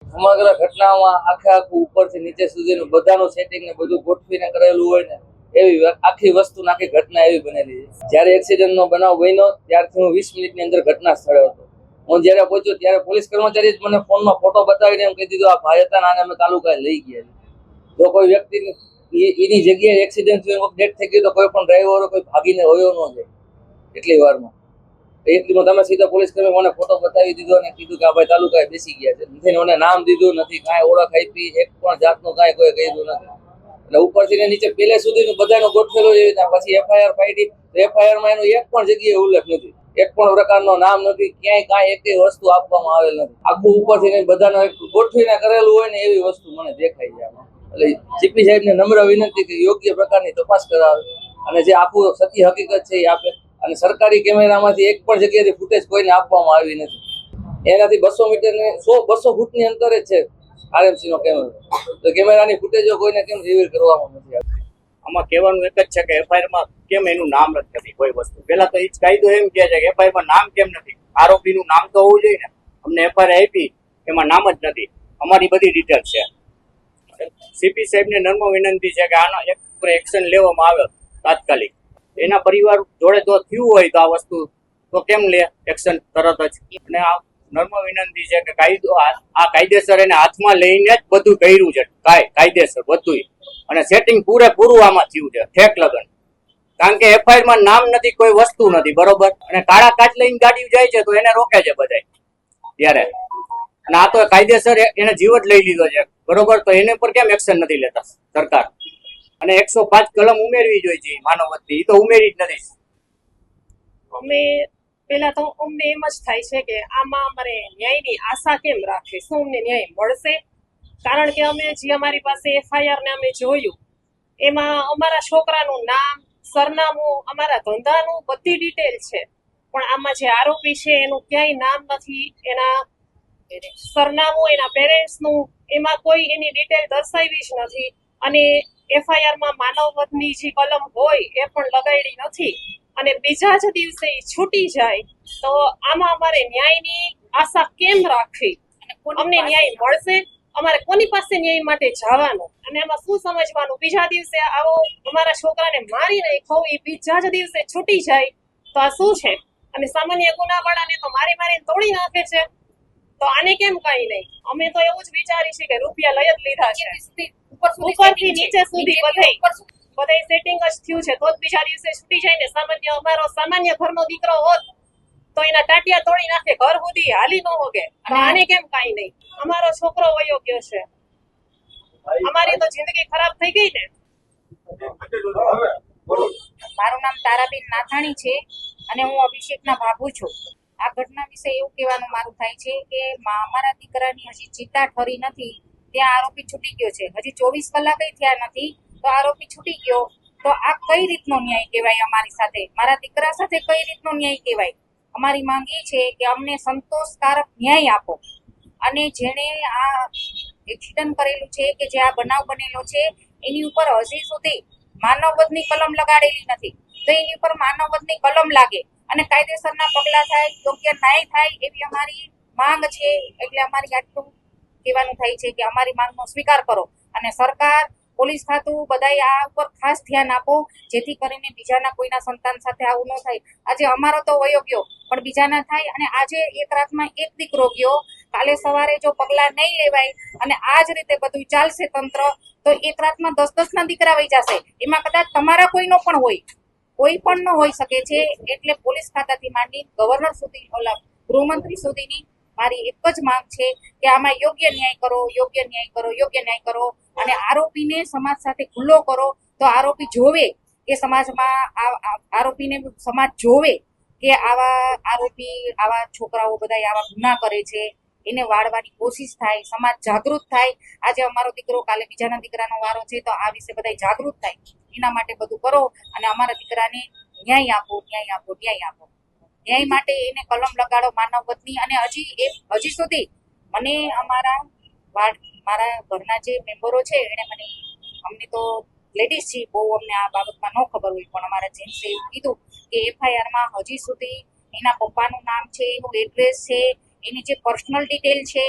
સમગ્ર ઘટનામાં આખું ઉપરથી નીચે સુધીનું બધાનું સેટિંગ ને બધું ગોઠવીને કરેલું હોય ને એવી આખી વસ્તુ આખી ઘટના એવી બનેલી છે. જ્યારે એક્સિડન્ટનો બનાવ બન્યો ત્યારથી હું 20 મિનિટની અંદર ઘટના સ્થળે હતો. હું જ્યારે પહોંચ્યો ત્યારે પોલીસ કર્મચારી જ મને ફોનમાં ફોટો બતાવીને એમ કહી દીધું આ ભાઈ હતા આને અમે તાલુકાએ લઈ ગયા. જો કોઈ વ્યક્તિની એની જગ્યાએ એક્સિડન્ટ થયો ડેથ થઈ ગઈ તો કોઈ પણ ડ્રાઈવરો કોઈ ભાગીને હોયો ન જાય એટલી વારમાં. એટલીમાં તમે સીધા પોલીસ કર્મી મને ફોટો બતાવી દીધો અને કીધું કે આ ભાઈ તાલુકાએ બેસી ગયા છે. નથી મને નામ દીધું નથી, કાંઈ ઓળખ આપી, એક પણ જાતનું કાંઈ કોઈ કહ્યું નથી. એટલે ઉપરથી નીચે પેલે સુધીનું બધાનું ગોઠવેલું એવી રીતના. પછી એફઆઈઆર પાડી તો એફઆઈઆરમાં એનો એક પણ જગ્યાએ ઉલ્લેખ નથી, એક પણ પ્રકારનો નામ નથી, ક્યાંય કાંઈ એક વસ્તુ આપવામાં આવેલ નથી. આખું ઉપરથી બધાનો ગોઠવીને કરેલું હોય ને એવી વસ્તુ મને દેખાય છે આમાં. એટલે સીપી સાહેબને નમ્ર વિનંતી કે યોગ્ય પ્રકારની તપાસ કરાવે અને જે આખું સત્ય હકીકત છે એ આપે. અને સરકારી કેમેરામાંથી એક પણ જગ્યાએથી ફૂટેજ કોઈને આપવામાં આવી નથી. એનાથી 200 મીટર ને 100-200 ફૂટની અંતરે જ છે આરએમસી નો કેમેરો. તો કેમેરાની ફૂટેજો કોઈને કેમ રિવીલ કરવામાં નથી આવી? આમાં કહેવાનું એક જ છે કે એફઆઈઆરમાં કેમ એનું નામ જ નથી કોઈ વસ્તુ. પેલા તો એ જ કાયદો એમ કહે છે કે એફઆઈઆરમાં નામ કેમ નથી? આરોપીનું નામ તો હોવું જોઈએ ને. અમને એફઆઈઆર આપી એમાં નામ જ નથી. અમારી બધી ડિટેલ છે. સીપી સાહેબને નમ્ર વિનંતી છે કે આનો એક એક્શન લેવામાં આવે તાત્કાલિક. એના પરિવાર જોડે જો થયું હોય તો આ વસ્તુ તો કેમ લે એક્શન તરત જ? અને આ નમ્ર વિનંતી છે કે કાયદો આ કાયદેસર એને હાથમાં લઈને જ બધું કર્યું છે. કાયદેસર બધું અને સેટિંગ પૂરેપૂરું આમાં થયું છે ઠેક લગન. કારણ કે એફઆઈઆરમાં નામ નથી, કોઈ વસ્તુ નથી, બરોબર. અને કાળા કાચ લઈને ગાડી જાય છે તો એને રોકે છે બધા ત્યારે. અને આ તો કાયદેસર એને જીવ જ લઈ લીધો છે, બરોબર. તો એને પર કેમ એક્શન નથી લેતા સરકાર? અને 105 કલમ ઉમેરવી જોઈએ છે માનવવધની, એ તો ઉમેરી જ નથી. અમે પેલા તો અમને એમ જ થાય છે કે આમાં અમારે ન્યાયની આશા કેમ રાખી? શું અમને ન્યાય મળશે? કારણ કે અમે જે અમારી પાસે એફઆઈઆર ને અમે જોયું એમાં અમારા છોકરાનું નામ, સરનામું, અમારા ધંધાનું બધી ડિટેલ છે. પણ આમાં જે આરોપી છે એનું ક્યાંય નામ નથી, એના સરનામું, એના પેરેન્ટ્સનું, એમાં કોઈ એની ડિટેલ દર્શાવી જ નથી. અને એફઆઈઆરમાં માનવવધની જે કલમ હોય એ પણ લગાડી નથી. અને બીજા જ દિવસે છૂટી જાય તો આમાં અમારે ન્યાયની આશા કેમ રાખવી? અમને ન્યાય મળશે? અમારે કોની પાસે ન્યાય માટે જવાનું? અને આમાં શું સમજવાનું? બીજા દિવસે આવો અમારા છોકરાને મારી નાખ્યો, એ બીજા જ દિવસે છૂટી જાય તો આ શું છે? અને સામાન્ય ગુનાવાળાને તો મારીને તોડી નાખે છે. તો આને કેમ કઈ નહીં? અમે તો એવું જ વિચારી છે કે રૂપિયા લઈ જ લીધા છે, ઉપરથી નીચે સુધી બધાય સેટિંગ જ થયું છે. તો જ બીજા દિવસે છૂટી જાય ને. અમારો સામાન્ય ઘરનો દીકરો હોત તો એના ટાટિયા તોડી નાખે, ઘર સુધી હાલી ન હોગે. આને કેમ કઈ નહીં? અમારો છોકરો વયો ગયો છે, અમારી તો જિંદગી ખરાબ થઈ ગઈ ને. મારું નામ તારાબેન નાથાણી છે અને હું અભિષેકના ભાભુ છું. આ ઘટના વિશે એવું કહેવાનું મારું થાય છે કે અમારા દીકરાની હજી ચિત્તા ઠરી નથી, ત્યાં આરોપી છૂટી ગયો છે. હજી 24 કલાક થયા નથી તો આરોપી છૂટી ગયો. તો આ કઈ રીતનો ન્યાય કહેવાય? અમારી સાથે, મારા દીકરા સાથે કઈ રીતનો ન્યાય કહેવાય? અમારી માંગ એ છે કે અમને સંતોષકારક ન્યાય આપો. અને જેણે આ એક્સિડન્ટ કરેલું છે કે જે આ બનાવ બનેલો છે એની ઉપર હજી સુધી માનવવધની કલમ લગાડેલી નથી. તો એની ઉપર માનવવધની કલમ લાગે અને કાયદેસરના પગલા થાય, યોગ્ય ન્યાય થાય એવી અમારી માંગ છે. એટલે અમારી આટલું કહેવાનું થાય છે કે અમારી માંગનો સ્વીકાર કરો અને સરકાર, પોલીસ ખાતું બધાય આ ઉપર ખાસ ધ્યાન આપો, જેથી કરીને બીજાના કોઈના સંતાન સાથે આવું ન થાય. આજે અમારો તો વયો ગયો પણ બીજાના થાય. અને આજે એક રાતમાં એક દીકરો ગયો, કાલે સવારે જો પગલા નહીં લેવાય અને આ જ રીતે બધું ચાલશે તંત્ર તો એક રાતમાં 10-10 ના દીકરા વહી જશે. એમાં કદાચ તમારા કોઈનો પણ હોય, કોઈ પણ ન હોઈ શકે છે. એટલે પોલીસ ખાતાથી માંડી ગવર્નર સુધી, ગૃહમંત્રી સુધીની મારી એક જ માંગ છે કે આમાં યોગ્ય ન્યાય કરો, યોગ્ય ન્યાય કરો, યોગ્ય ન્યાય કરો. અને આરોપીને સમાજ સાથે ખુલ્લો કરો તો આરોપી જોવે કે સમાજમાં આરોપીને સમાજ જોવે કે આવા આરોપી, આવા છોકરાઓ બધા આવા ગુના કરે છે, એને વાળવાની કોશિશ થાય, સમાજ જાગૃત થાય. આજે અમારો દીકરો, કાલે બીજાના દીકરાનો વારો છે તો આ વિશે બધા જાગૃત થાય. એના માટે બધું કરો અને અમારા દીકરાને ન્યાય આપો, ન્યાય આપો, ન્યાય આપો. ન્યાય માટે એને કલમ લગાડો માનવવધની. અને હજી સુધી મને મારા ઘરના જે મેમ્બરો છે એને અમને તો લેડીઝ છે, બહુ અમને આ બાબતમાં ન ખબર હોય, પણ અમારા જેન્ટ્સે એવું કીધું કે એફઆઈઆરમાં હજી સુધી એના પપ્પાનું નામ છે, એનું એડ્રેસ છે, એની જે પર્સનલ ડિટેલ છે,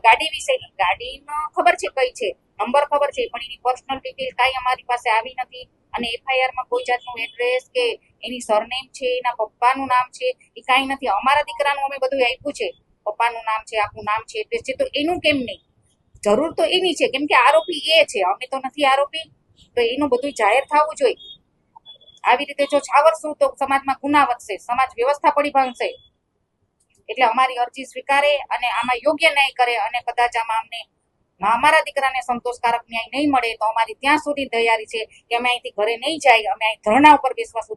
ગાડી વિશેની ગાડીનો ખબર છે કઈ છે, નંબર ખબર છે, પણ એની પર્સનલ ડિટેલ કાંઈ અમારી પાસે આવી નથી. અને એફઆઈઆર માં કોઈ જાતનું એડ્રેસ કે એની સરનેમ છે, એના પપ્પાનું નામ છે, એ કાંઈ નથી. અમારા દીકરાનું અમે બધું આપ્યું છે, પપ્પાનું નામ છે, આખું નામ છે, એડ્રેસ છે, તો એનું કેમ નહીં? જરૂર તો એની છે, કેમ કે આરોપી એ છે, અમે તો નથી આરોપી. તો એનું બધું જાહેર થવું જોઈએ. આવી રીતે જો છાવરશું તો સમાજમાં ગુના વધશે, સમાજ વ્યવસ્થા પડી ભાંગશે. એટલે અમારી અરજી સ્વીકારે અને આમાં યોગ્ય ન્યાય કરે. અને કદાચ આમાં અમને અમારા દીકરાને સંતોષકારક ન્યાય નહીં મળે તો અમારી ત્યાં સુધી તૈયારી છે કે અમે અહીંથી ઘરે નહીં જાય, અમે અહીં ધરણા ઉપર બેસવા સુધી